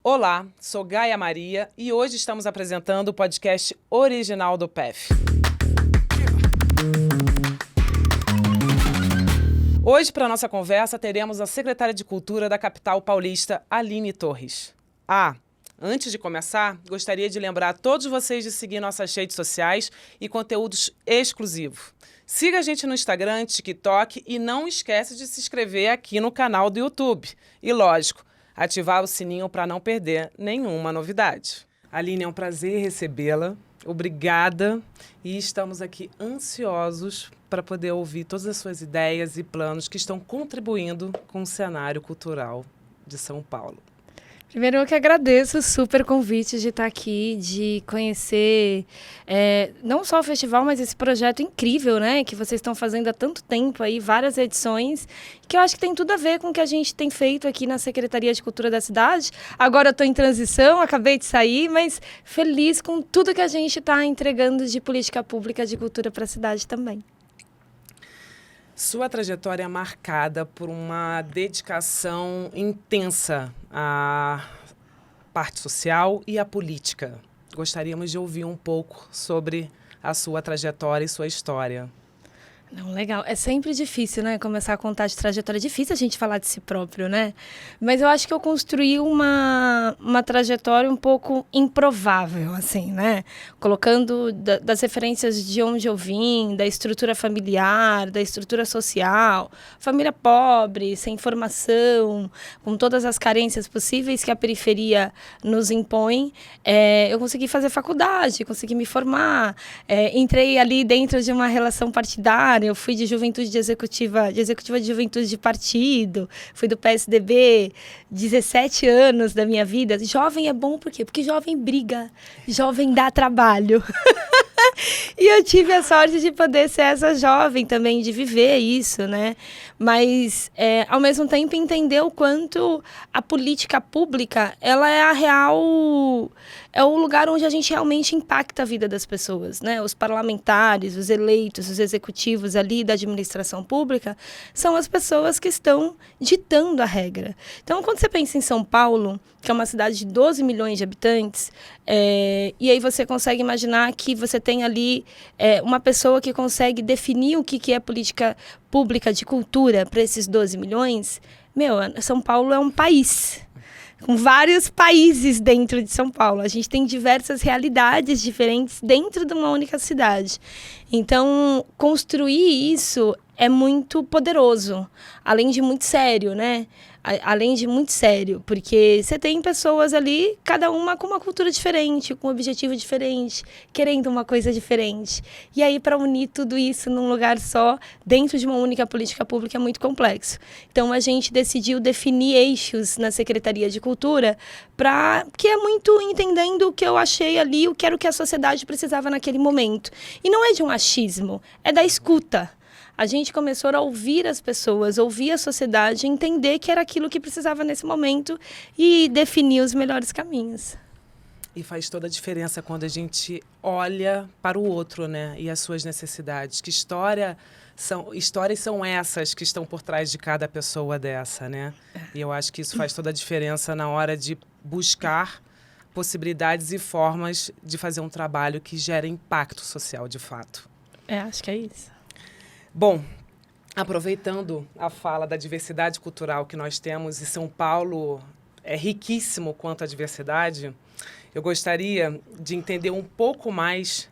Olá, sou Gaia Maria e hoje estamos apresentando o podcast original do PEF. Hoje, para a nossa conversa, teremos a secretária de Cultura da capital paulista, Aline Torres. Antes de começar, gostaria de lembrar a todos vocês de seguir nossas redes sociais e conteúdos exclusivos. Siga a gente no Instagram, TikTok e não esquece de se inscrever aqui no canal do YouTube. E lógico, ativar o sininho para não perder nenhuma novidade. Aline, é um prazer recebê-la. Obrigada. E estamos aqui ansiosos para poder ouvir todas as suas ideias e planos que estão contribuindo com o cenário cultural de São Paulo. Primeiro, eu que agradeço o super convite de estar aqui, de conhecer não só o festival, mas esse projeto incrível, né, que vocês estão fazendo há tanto tempo aí, várias edições, que eu acho que tem tudo a ver com o que a gente tem feito aqui na Secretaria de Cultura da cidade. Agora eu estou em transição, acabei de sair, mas feliz com tudo que a gente está entregando de política pública de cultura para a cidade também. Sua trajetória é marcada por uma dedicação intensa à parte social e à política. Gostaríamos de ouvir um pouco sobre a sua trajetória e sua história. Não, legal. É sempre difícil, né? Começar a contar de trajetória. É difícil a gente falar de si próprio, né? Mas eu acho que eu construí uma trajetória um pouco improvável, assim, né? Colocando das referências de onde eu vim, da estrutura familiar, da estrutura social, família pobre, sem formação, com todas as carências possíveis que a periferia nos impõe. Eu consegui fazer faculdade, consegui me formar, entrei ali dentro de uma relação partidária. Eu fui de juventude de executiva de juventude de partido, fui do PSDB, 17 anos da minha vida. Jovem é bom por quê? Porque jovem briga, jovem dá trabalho. E eu tive a sorte de poder ser essa jovem também, de viver isso, né? Mas, ao mesmo tempo, entender o quanto a política pública, ela é a real... É o lugar onde a gente realmente impacta a vida das pessoas, né? Os parlamentares, os eleitos, os executivos ali da administração pública são as pessoas que estão ditando a regra. Então, quando você pensa em São Paulo, que é uma cidade de 12 milhões de habitantes, e aí você consegue imaginar que você tem ali uma pessoa que consegue definir o que é política pública de cultura para esses 12 milhões, São Paulo é um país, com vários países dentro de São Paulo. A gente tem diversas realidades diferentes dentro de uma única cidade. Então, construir isso é muito poderoso, além de muito sério, né? Além de muito sério, porque você tem pessoas ali, cada uma com uma cultura diferente, com um objetivo diferente, querendo uma coisa diferente. E aí, para unir tudo isso num lugar só, dentro de uma única política pública, é muito complexo. Então, a gente decidiu definir eixos na Secretaria de Cultura, que é muito entendendo o que eu achei ali, o que era o que a sociedade precisava naquele momento. E não é de um achismo, é da escuta. A gente começou a ouvir as pessoas, ouvir a sociedade, entender que era aquilo que precisava nesse momento e definir os melhores caminhos. E faz toda a diferença quando a gente olha para o outro, né? E as suas necessidades. Que histórias são essas que estão por trás de cada pessoa dessa, né? E eu acho que isso faz toda a diferença na hora de buscar possibilidades e formas de fazer um trabalho que gere impacto social, de fato. Acho que é isso. Bom, aproveitando a fala da diversidade cultural que nós temos, e São Paulo é riquíssimo quanto à diversidade, eu gostaria de entender um pouco mais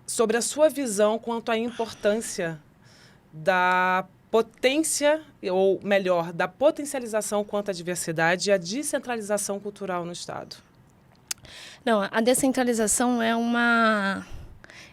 sobre a sua visão quanto à importância da potência, ou melhor, da potencialização quanto à diversidade e à descentralização cultural no Estado. Não, a descentralização é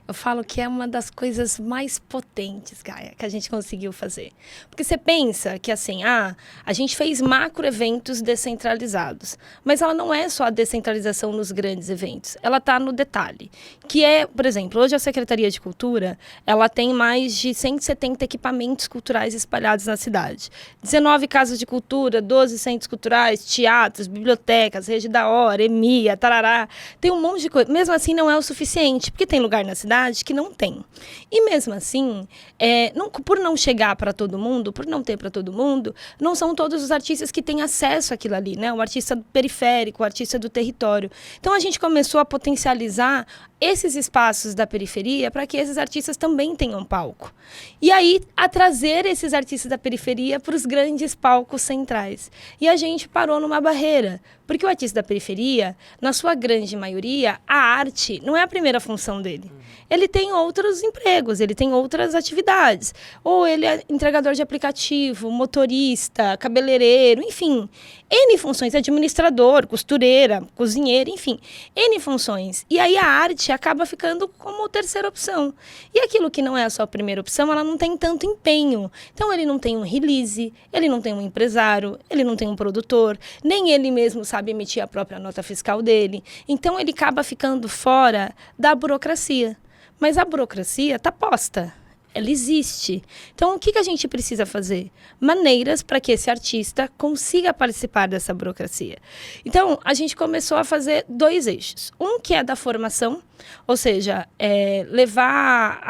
eu falo que é uma das coisas mais potentes, Gaia, que a gente conseguiu fazer. Porque você pensa que, assim, a gente fez macro-eventos descentralizados. Mas ela não é só a descentralização nos grandes eventos. Ela está no detalhe. Que é, por exemplo, hoje a Secretaria de Cultura, ela tem mais de 170 equipamentos culturais espalhados na cidade. 19 casas de cultura, 12 centros culturais, teatros, bibliotecas, Rede da Hora, EMIA, tarará. Tem um monte de coisa. Mesmo assim, não é o suficiente, porque tem lugar na cidade sociedade que não tem. E mesmo assim, por não chegar para todo mundo, por não ter para todo mundo, não são todos os artistas que têm acesso àquilo ali, né? O artista periférico, o artista do território. Então a gente começou a potencializar esses espaços da periferia para que esses artistas também tenham palco. E aí, a trazer esses artistas da periferia para os grandes palcos centrais. E a gente parou numa barreira, porque o artista da periferia, na sua grande maioria, a arte não é a primeira função dele. Ele tem outros empregos, ele tem outras atividades. Ou ele é entregador de aplicativo, motorista, cabeleireiro, enfim. N funções, administrador, costureira, cozinheiro, enfim. N funções. E aí a arte acaba ficando como terceira opção. E aquilo que não é a sua primeira opção, ela não tem tanto empenho. Então ele não tem um release, ele não tem um empresário, ele não tem um produtor, nem ele mesmo sabe emitir a própria nota fiscal dele. Então ele acaba ficando fora da burocracia. Mas a burocracia está posta. Ela existe. Então, o que a gente precisa fazer? Maneiras para que esse artista consiga participar dessa burocracia. Então, a gente começou a fazer 2 eixos. Um que é da formação, ou seja, levar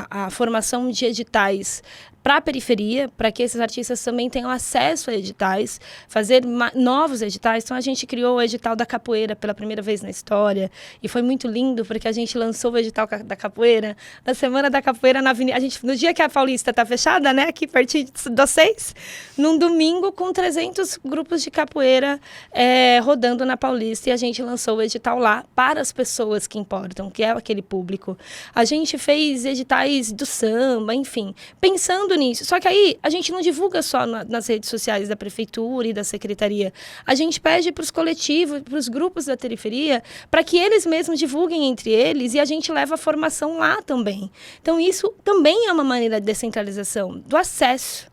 a formação de editais para a periferia, para que esses artistas também tenham acesso a editais, fazer novos editais. Então, a gente criou o edital da capoeira pela primeira vez na história, e foi muito lindo, porque a gente lançou o edital da capoeira, na Semana da Capoeira na Avenida. No dia que a Paulista está fechada, né, aqui pertinho de vocês, num domingo, com 300 grupos de capoeira rodando na Paulista, e a gente lançou o edital lá para as pessoas que importam, que é aquele público. A gente fez editais do samba, enfim, pensando nisso. Só que aí a gente não divulga só nas redes sociais da prefeitura e da secretaria. A gente pede para os coletivos, para os grupos da periferia, para que eles mesmos divulguem entre eles, e a gente leva a formação lá também. Então isso também é uma maneira de descentralização do acesso.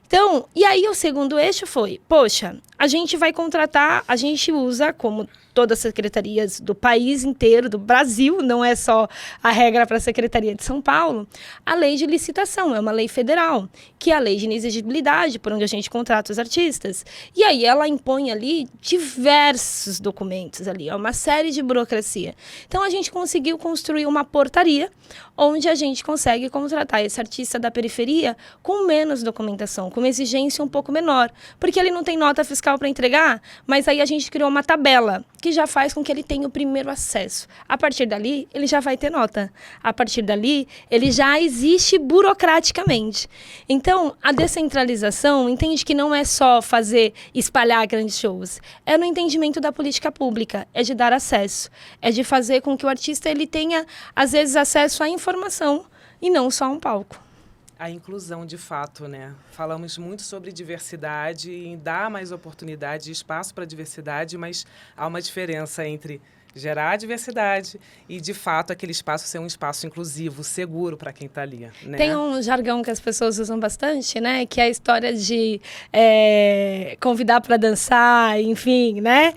Então, e aí o segundo eixo foi, poxa, a gente vai contratar, a gente usa, como todas as secretarias do país inteiro, do Brasil, não é só a regra para a Secretaria de São Paulo, a lei de licitação, é uma lei federal, que é a lei de inexigibilidade, por onde a gente contrata os artistas. E aí ela impõe ali diversos documentos ali, é uma série de burocracia. Então a gente conseguiu construir uma portaria onde a gente consegue contratar esse artista da periferia com menos documentação, com uma exigência um pouco menor, porque ele não tem nota fiscal para entregar, mas aí a gente criou uma tabela que já faz com que ele tenha o primeiro acesso. A partir dali, ele já vai ter nota. A partir dali, ele já existe burocraticamente. Então, a descentralização entende que não é só espalhar grandes shows. É no entendimento da política pública, é de dar acesso. É de fazer com que o artista ele tenha, às vezes, acesso à informação e não só a um palco. A inclusão, de fato, né? Falamos muito sobre diversidade e dar mais oportunidade e espaço para a diversidade, mas há uma diferença entre gerar diversidade e, de fato, aquele espaço ser um espaço inclusivo, seguro para quem está ali, né? Tem um jargão que as pessoas usam bastante, né? Que é a história de convidar para dançar, enfim, né?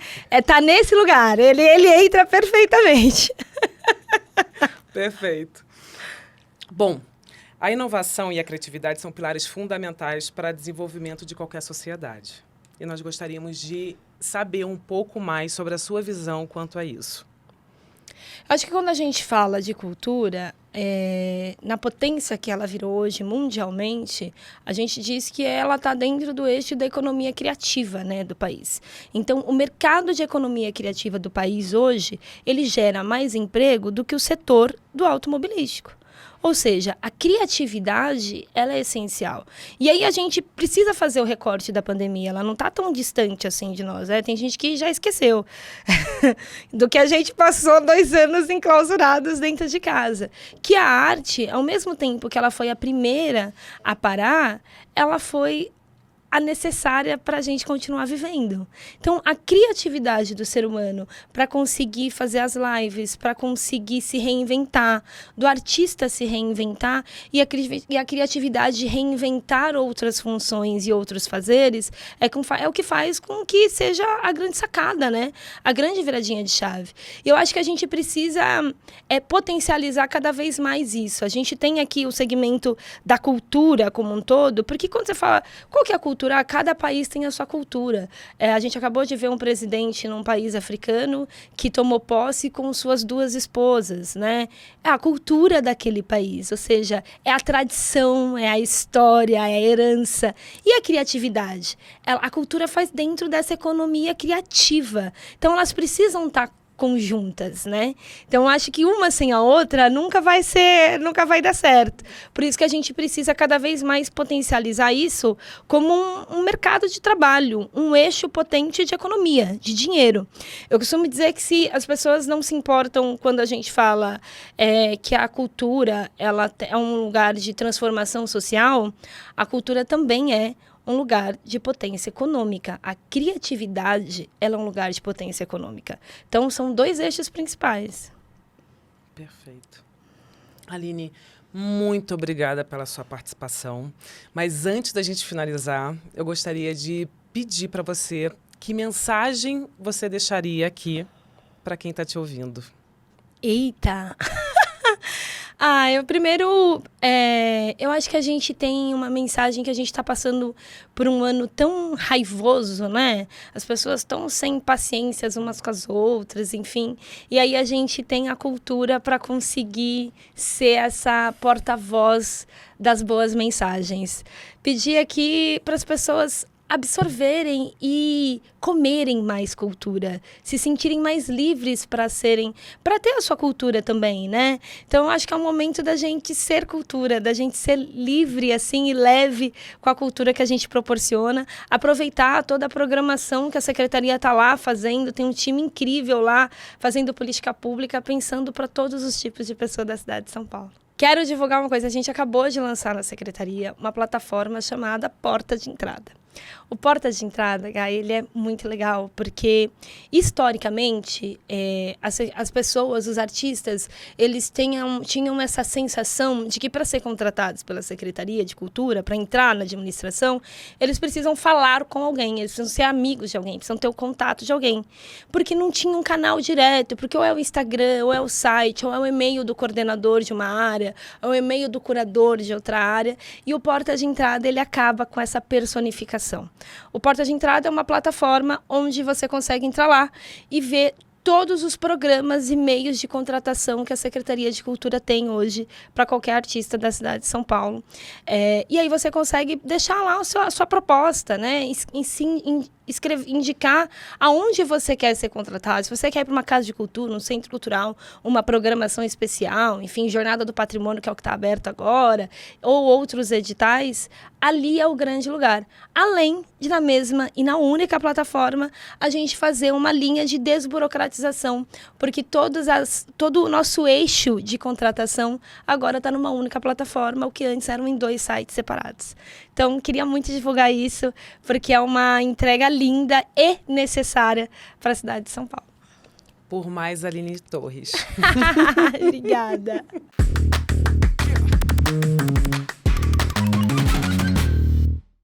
Tá nesse lugar, ele entra perfeitamente. Perfeito. Bom, a inovação e a criatividade são pilares fundamentais para o desenvolvimento de qualquer sociedade. E nós gostaríamos de saber um pouco mais sobre a sua visão quanto a isso. Acho que quando a gente fala de cultura, na potência que ela virou hoje mundialmente, a gente diz que ela está dentro do eixo da economia criativa, né, do país. Então, o mercado de economia criativa do país hoje, ele gera mais emprego do que o setor do automobilístico. Ou seja, a criatividade, ela é essencial. E aí a gente precisa fazer o recorte da pandemia. Ela não está tão distante assim de nós. Tem gente que já esqueceu do que a gente passou 2 anos enclausurados dentro de casa. Que a arte, ao mesmo tempo que ela foi a primeira a parar, ela foi a necessária para a gente continuar vivendo. Então, a criatividade do ser humano para conseguir fazer as lives, para conseguir se reinventar, do artista se reinventar e a criatividade de reinventar outras funções e outros fazeres é o que faz com que seja a grande sacada, né? A grande viradinha de chave. E eu acho que a gente precisa potencializar cada vez mais isso. A gente tem aqui o segmento da cultura como um todo, porque quando você fala, qual que é a cultura cultura, cada país tem a sua cultura. A gente acabou de ver um presidente num país africano que tomou posse com suas 2 esposas, né? É a cultura daquele país, ou seja, é a tradição, é a história, é a herança e a criatividade. A cultura faz dentro dessa economia criativa. Então, elas precisam estar conjuntas, né? Então, acho que uma sem a outra nunca vai dar certo. Por isso que a gente precisa cada vez mais potencializar isso como um mercado de trabalho, um eixo potente de economia, de dinheiro. Eu costumo dizer que se as pessoas não se importam quando a gente fala que a cultura ela é um lugar de transformação social, a cultura também é um lugar de potência econômica. A criatividade, ela é um lugar de potência econômica. Então, são 2 eixos principais. Perfeito. Aline, muito obrigada pela sua participação. Mas antes da gente finalizar, eu gostaria de pedir para você que mensagem você deixaria aqui para quem está te ouvindo. Eita! Eu acho que a gente tem uma mensagem que a gente está passando por um ano tão raivoso, né? As pessoas estão sem paciência umas com as outras, enfim. E aí a gente tem a cultura para conseguir ser essa porta-voz das boas mensagens. Pedir aqui para as pessoas absorverem e comerem mais cultura, se sentirem mais livres para ter a sua cultura também, né? Então, acho que é um momento da gente ser cultura, da gente ser livre, assim, e leve com a cultura que a gente proporciona, aproveitar toda a programação que a Secretaria está lá fazendo, tem um time incrível lá, fazendo política pública, pensando para todos os tipos de pessoas da cidade de São Paulo. Quero divulgar uma coisa, a gente acabou de lançar na Secretaria uma plataforma chamada Porta de Entrada. O Porta de Entrada, ele é muito legal, porque historicamente as pessoas, os artistas, eles tinham essa sensação de que para ser contratados pela Secretaria de Cultura, para entrar na administração, eles precisam falar com alguém, eles precisam ser amigos de alguém, precisam ter o contato de alguém, porque não tinha um canal direto, porque ou é o Instagram, ou é o site, ou é o e-mail do coordenador de uma área, ou é o e-mail do curador de outra área, e o Porta de Entrada, ele acaba com essa personificação. O Porta de Entrada é uma plataforma onde você consegue entrar lá e ver todos os programas e meios de contratação que a Secretaria de Cultura tem hoje para qualquer artista da cidade de São Paulo. E aí você consegue deixar lá a sua proposta, né? Indicar aonde você quer ser contratado. Se você quer ir para uma casa de cultura, um centro cultural, uma programação especial, enfim, Jornada do Patrimônio, que é o que está aberto agora, ou outros editais, ali é o grande lugar. Além de, na mesma e na única plataforma, a gente fazer uma linha de desburocratização, porque todo o nosso eixo de contratação agora está numa única plataforma, o que antes eram em 2 sites separados. Então, queria muito divulgar isso, porque é uma entrega linda e necessária para a cidade de São Paulo. Por mais Aline Torres. Obrigada.